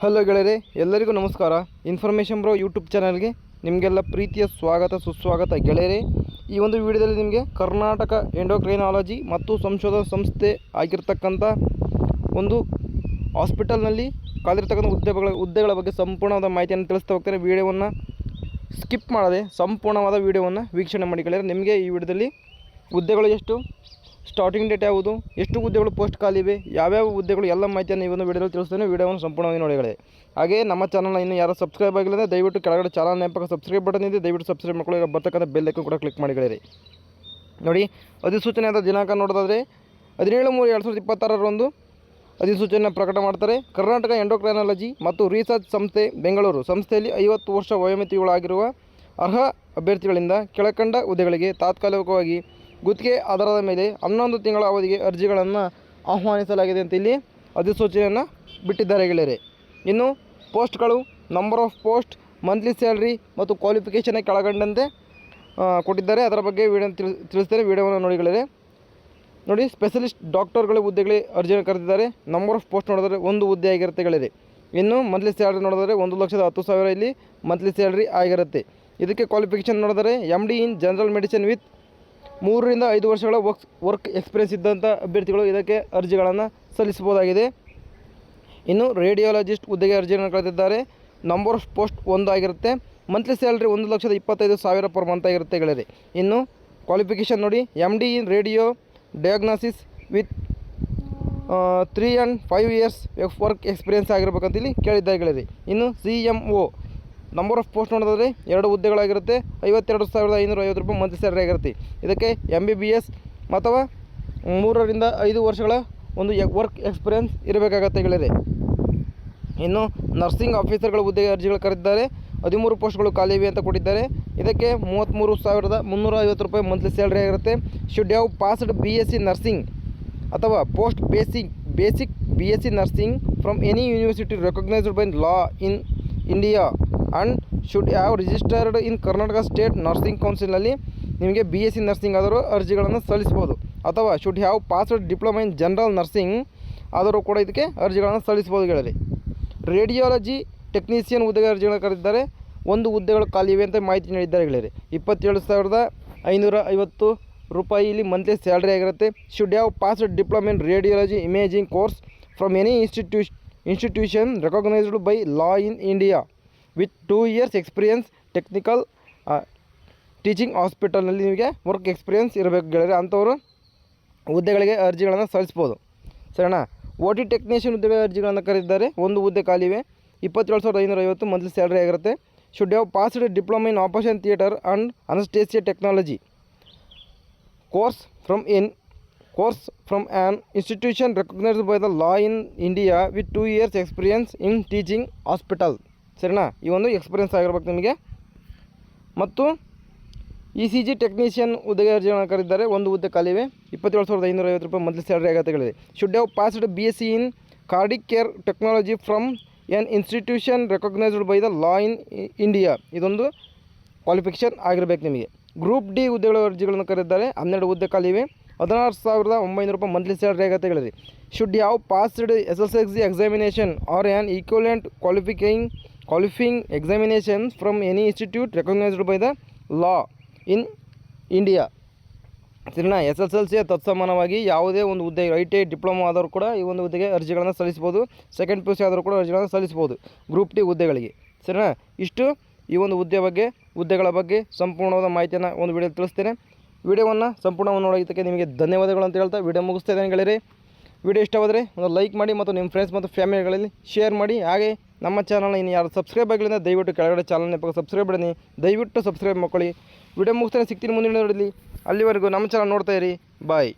Hello ಗೆಳೆಯರೆ, ಎಲ್ಲರಿಗೂ ನಮಸ್ಕಾರ. ಇನ್ಫಾರ್ಮೇಷನ್ ಬ್ರೋ ಯೂಟ್ಯೂಬ್ ಚಾನಲ್ಗೆ ನಿಮಗೆಲ್ಲ ಪ್ರೀತಿಯ ಸ್ವಾಗತ ಸುಸ್ವಾಗತ ಗೆಳೆಯರೆ. ಈ ಒಂದು ವಿಡಿಯೋದಲ್ಲಿ ನಿಮಗೆ ಕರ್ನಾಟಕ ಎಂಡೋಕ್ರೈನಾಲಜಿ ಮತ್ತು ಸಂಶೋಧನಾ ಸಂಸ್ಥೆ ಆಗಿರ್ತಕ್ಕಂಥ ಒಂದು ಹಾಸ್ಪಿಟಲ್ನಲ್ಲಿ ಕಾಲಿರ್ತಕ್ಕಂಥ ಹುದ್ದೆಗಳ ಬಗ್ಗೆ ಸಂಪೂರ್ಣವಾದ ಮಾಹಿತಿಯನ್ನು ತಿಳಿಸ್ತಾ ಹೋಗ್ತೇನೆ. ವಿಡಿಯೋವನ್ನು ಸ್ಕಿಪ್ ಮಾಡದೆ ಸಂಪೂರ್ಣವಾದ ವಿಡಿಯೋವನ್ನು ವೀಕ್ಷಣೆ ಮಾಡಿ ಗೆಳೆಯರೆ. ನಿಮಗೆ ಈ ವಿಡಿಯೋದಲ್ಲಿ ಹುದ್ದೆಗಳು ಎಷ್ಟು, ಸ್ಟಾರ್ಟಿಂಗ್ ಡೇಟ್ ಯಾವುದು, ಎಷ್ಟು ಹುದ್ದೆಗಳು ಪೋಸ್ಟ್ ಖಾಲಿವೆ, ಯಾವ್ಯಾವ ಹುದ್ದೆಗಳು ಎಲ್ಲ ಮಾಹಿತಿಯನ್ನು ಈ ಒಂದು ವಿಡಿಯೋದಲ್ಲಿ ತಿಳಿಸ್ತೇನೆ. ವಿಡಿಯೋವನ್ನು ಸಂಪೂರ್ಣವಾಗಿ ನೋಡಿಗಳೇ. ಹಾಗೆ ನಮ್ಮ ಚಾನಲ್ನ ಇನ್ನೂ ಯಾರು ಸಬ್ಸ್ಕ್ರೈಬ್ ಆಗಿಲ್ಲ ದಯವಿಟ್ಟು ಕೆಳಗಡೆ ಚಾನಲ್ ನೆನಪಾಗ ಸಬ್ಸ್ಕ್ರೈಬ್ ಬಟನ್ ಇದೆ, ದಯವಿಟ್ಟು ಸಬ್ಸ್ಕ್ರೈಬ್ ಮಾಡ್ಕೊಳ್ಳಿ. ಬರ್ತಕ್ಕಂಥ ಬೆಲ್ ಐಕಾನ್ ಕೂಡ ಕ್ಲಿಕ್ ಮಾಡಿಗಳೇ. ನೋಡಿ, ಅಧಿಸೂಚನೆಯಾದ ದಿನಾಂಕ ನೋಡೋದಾದರೆ 17/3/2026 ಅಧಿಸೂಚನೆ ಪ್ರಕಟ ಮಾಡ್ತಾರೆ. ಕರ್ನಾಟಕ ಎಂಡೋಕ್ರೈನಾಲಜಿ ಮತ್ತು ರಿಸರ್ಚ್ ಸಂಸ್ಥೆ ಬೆಂಗಳೂರು ಸಂಸ್ಥೆಯಲ್ಲಿ 50 ವರ್ಷ ವಯೋಮಿತಿಗಳಾಗಿರುವ ಅರ್ಹ ಅಭ್ಯರ್ಥಿಗಳಿಂದ ಕೆಳಕಂಡ ಹುದ್ದೆಗಳಿಗೆ ತಾತ್ಕಾಲಿಕವಾಗಿ ಗುತ್ತಿಗೆ ಆಧಾರದ ಮೇಲೆ 11 ತಿಂಗಳ ಅವಧಿಗೆ ಅರ್ಜಿಗಳನ್ನು ಆಹ್ವಾನಿಸಲಾಗಿದೆ ಅಂತ ಇಲ್ಲಿ ಅಧಿಸೂಚನೆಯನ್ನು ಬಿಟ್ಟಿದ್ದಾರೆ ಗೆಳೆಯರೆ. ಇನ್ನು ಪೋಸ್ಟ್ಗಳು, number of post, monthly salary ಮತ್ತು ಕ್ವಾಲಿಫಿಕೇಷನ್ ಕೆಳಗಂಡಂತೆ ಕೊಟ್ಟಿದ್ದಾರೆ. ಅದರ ಬಗ್ಗೆ ತಿಳಿಸ್ತೇನೆ. ವಿಡಿಯೋವನ್ನು ನೋಡಿ ಗೆಳೆಯರೆ. ನೋಡಿ, ಸ್ಪೆಷಲಿಸ್ಟ್ ಡಾಕ್ಟರ್ಗಳ ಹುದ್ದೆಗಳಿಗೆ ಅರ್ಜಿಯನ್ನು ಕರೆದಿದ್ದಾರೆ. ನಂಬರ್ ಆಫ್ ಪೋಸ್ಟ್ ನೋಡಿದ್ರೆ 1 ಹುದ್ದೆ ಆಗಿರುತ್ತೆ ಗೆಳೆಯರೆ. ಇನ್ನು ಮಂತ್ಲಿ ಸ್ಯಾಲ್ರಿ ನೋಡಿದ್ರೆ 1,10,000 ಇಲ್ಲಿ ಮಂತ್ಲಿ ಸ್ಯಾಲ್ರಿ ಆಗಿರುತ್ತೆ. ಇದಕ್ಕೆ ಕ್ವಾಲಿಫಿಕೇಷನ್ ನೋಡಿದರೆ MD in general medicine with 3 ರಿಂದ 5 ವರ್ಷಗಳ ವರ್ಕ್ ಎಕ್ಸ್ಪೀರಿಯನ್ಸ್ ಇದ್ದಂಥ ಅಭ್ಯರ್ಥಿಗಳು ಇದಕ್ಕೆ ಅರ್ಜಿಗಳನ್ನು ಸಲ್ಲಿಸಬಹುದಾಗಿದೆ. ಇನ್ನು ರೇಡಿಯಾಲಜಿಸ್ಟ್ ಹುದ್ದೆಗೆ ಅರ್ಜಿಯನ್ನು ಕರೆದಿದ್ದಾರೆ. ನಂಬರ್ ಆಫ್ ಪೋಸ್ಟ್ 1 ಆಗಿರುತ್ತೆ. ಮಂತ್ಲಿ ಸ್ಯಾಲ್ರಿ 1,25,000 ಪರ್ ಮಂತ್ ಆಗಿರುತ್ತೆ ಗೆಳೆಯರೆ. ಇನ್ನು ಕ್ವಾಲಿಫಿಕೇಷನ್ ನೋಡಿ, MD in radio diagnosis with 3 and 5 years work experience ಆಗಿರ್ಬೇಕಂತ ಇಲ್ಲಿ ಕೇಳಿದ್ದಾರೆ ಗೆಳೆಯರೆ. ಇನ್ನು CMO ನಂಬರ್ ಆಫ್ ಪೋಸ್ಟ್ ನೋಡೋದಾದರೆ 2 ಹುದ್ದೆಗಳಾಗಿರುತ್ತೆ. 52,550 ರೂಪಾಯಿ ಮಂತ್ಲಿ ಸ್ಯಾಲರಿ ಆಗಿರುತ್ತೆ. ಇದಕ್ಕೆ MBBS ಅಥವಾ 3 ರಿಂದ 5 ವರ್ಷಗಳ ಒಂದು ವರ್ಕ್ ಎಕ್ಸ್ಪೀರಿಯನ್ಸ್ ಇರಬೇಕಾಗತ್ತೆ ಗೆಳೆಯರೆ. ಇನ್ನು ನರ್ಸಿಂಗ್ ಆಫೀಸರ್ಗಳ ಹುದ್ದೆಗೆ ಅರ್ಜಿಗಳು ಕರೆದಿದ್ದಾರೆ. 13 ಪೋಸ್ಟ್ಗಳು ಖಾಲಿವೆ ಅಂತ ಕೊಟ್ಟಿದ್ದಾರೆ. ಇದಕ್ಕೆ 33,350 ರೂಪಾಯಿ ಮಂತ್ಲಿ ಸ್ಯಾಲರಿ ಆಗಿರುತ್ತೆ. Should have passed BSc nursing ಅಥವಾ post basic BSc nursing from any university recognised by law in India and should have registered in Karnataka state nursing ಕೌನ್ಸಿಲ್ನಲ್ಲಿ ನಿಮಗೆ BSc ನರ್ಸಿಂಗ್ ಆದರೂ ಅರ್ಜಿಗಳನ್ನು ಸಲ್ಲಿಸ್ಬೋದು. ಅಥವಾ should have passed diploma in general nursing ಆದರೂ ಕೂಡ ಇದಕ್ಕೆ ಅರ್ಜಿಗಳನ್ನು ಸಲ್ಲಿಸ್ಬೋದು ಗೆಳೆಯರೆ. ರೇಡಿಯಾಲಜಿ ಟೆಕ್ನಿಷಿಯನ್ ಹುದ್ದೆಗೆ ಅರ್ಜಿಗಳನ್ನು ಕರೆದಿದ್ದಾರೆ. 1 ಹುದ್ದೆಗಳು ಖಾಲಿವೆ ಅಂತ ಮಾಹಿತಿ ನೀಡಿದ್ದಾರೆ ಗೆಳೆಯರೆ. 27,550 ರೂಪಾಯಿ ಇಲ್ಲಿ ಮಂತ್ಲಿ ಸ್ಯಾಲ್ರಿ ಆಗಿರುತ್ತೆ. Should have passed diploma in radiology imaging course from any institution recognised by law in India with 2 years experience technical teaching ಹಾಸ್ಪಿಟಲ್ನಲ್ಲಿ ನಿಮಗೆ ವರ್ಕ್ ಎಕ್ಸ್ಪೀರಿಯನ್ಸ್ ಇರಬೇಕು ಗೆಳೆಯರೆ. ಅಂಥವರು ಹುದ್ದೆಗಳಿಗೆ ಅರ್ಜಿಗಳನ್ನು ಸಲ್ಲಿಸ್ಬೋದು. ಸರಿನಾ. OT ಟೆಕ್ನಿಷಿಯನ್ ಹುದ್ದೆಗಳ ಅರ್ಜಿಗಳನ್ನು ಕರೆದಿದ್ದಾರೆ. 1 ಹುದ್ದೆ ಖಾಲಿವೆ. 27,550 ಮಂತ್ಲಿ ಸ್ಯಾಲ್ರಿ ಆಗಿರುತ್ತೆ. Should have passed diploma in operation theatre and anaesthesia technology course from an institution recognised by the law in India with 2 years experience in teaching hospital. ಸರಿನಾ. ಈ ಒಂದು ಎಕ್ಸ್ಪೀರಿಯನ್ಸ್ ಆಗಿರ್ಬೇಕು ನಿಮಗೆ. ಮತ್ತು ECG ಟೆಕ್ನಿಷಿಯನ್ ಹುದ್ದೆಗೆ ಅರ್ಜಿಗಳನ್ನು ಕರೆದಿದ್ದಾರೆ. 1 ಹುದ್ದೆ ಖಾಲಿವೆ. 27,550 ರೂಪಾಯಿ ಮಂತ್ಲಿ ಸ್ಯಾಲರಿ ಆಗುತ್ತೆ ಗೆಳೆಯರೆ. Should have passed BSc in cardiac care technology from N institution recognised by the law in India. ಇದೊಂದು ಕ್ವಾಲಿಫಿಕೇಷನ್ ಆಗಿರಬೇಕು ನಿಮಗೆ. ಗ್ರೂಪ್ D ಹುದ್ದೆಗಳ ಅರ್ಜಿಗಳನ್ನು ಕರೆದಿದ್ದಾರೆ. 12 ಹುದ್ದೆ ಖಾಲಿವೆ. 16,900 ರೂಪಾಯಿ ಮಂತ್ಲಿ ಸ್ಯಾಲರಿ ಆಗುತ್ತೆ ಗೆಳೆಯರೆ. Should have passed SSLC examination or an equivalent qualifying examination from any institute recognised by the law in India. ಸರಿನಾ. SSLC ತತ್ಸಮಾನವಾಗಿ ಯಾವುದೇ ಒಂದು ಹುದ್ದೆ ITI ಡಿಪ್ಲೊಮಾ ಆದರೂ ಕೂಡ ಈ ಒಂದು ಹುದ್ದೆಗೆ ಅರ್ಜಿಗಳನ್ನು ಸಲ್ಲಿಸ್ಬೋದು. ಸೆಕೆಂಡ್ PUC ಆದರೂ ಕೂಡ ಅರ್ಜಿಗಳನ್ನು ಸಲ್ಲಿಸ್ಬೋದು ಗ್ರೂಪ್ D ಹುದ್ದೆಗಳಿಗೆ. ಸರಿನಾ. ಇಷ್ಟು ಈ ಒಂದು ಹುದ್ದೆಗಳ ಬಗ್ಗೆ ಸಂಪೂರ್ಣವಾದ ಮಾಹಿತಿಯನ್ನು ಒಂದು ವಿಡಿಯೋ ತಿಳಿಸ್ತೇನೆ. ವಿಡಿಯೋವನ್ನು ಸಂಪೂರ್ಣವಾಗಿ ನೋಡೋದಕ್ಕೆ ನಿಮಗೆ ಧನ್ಯವಾದಗಳು ಅಂತ ಹೇಳ್ತಾ ವಿಡಿಯೋ ಮುಗಿಸ್ತಾ ಇದ್ದೇನೆ ಗೆಳೆಯರೆ. ವಿಡಿಯೋ ಇಷ್ಟವಾದರೆ ಒಂದು ಲೈಕ್ ಮಾಡಿ ಮತ್ತು ನಿಮ್ಮ ಫ್ರೆಂಡ್ಸ್ ಮತ್ತು ಫ್ಯಾಮಿಲಿಗಳಲ್ಲಿ ಶೇರ್ ಮಾಡಿ. ಹಾಗೆ ನಮ್ಮ ಚಾನಲ್ನ ಇನ್ನು ಯಾರು ಸಬ್ಸ್ಕ್ರೈಬ್ ಆಗಿಲ್ಲ ದಯವಿಟ್ಟು ಕೆಳಗಡೆ ಚಾನಲ್ನ ಸಬ್ಸ್ಕ್ರೈಬ್ ಮಾಡಿ, ದಯವಿಟ್ಟು ಸಬ್ಸ್ಕ್ರೈಬ್ ಮಾಡ್ಕೊಳ್ಳಿ. ವಿಡಿಯೋ ಮುಗಿಸ್ತಾನೆ, ಸಿಗ್ತೀನಿ ಮುಂದಿನ ನೋಡಲಿ. ಅಲ್ಲಿವರೆಗೂ ನಮ್ಮ ಚಾನಲ್ ನೋಡ್ತಾ ಇರಿ. ಬಾಯ್.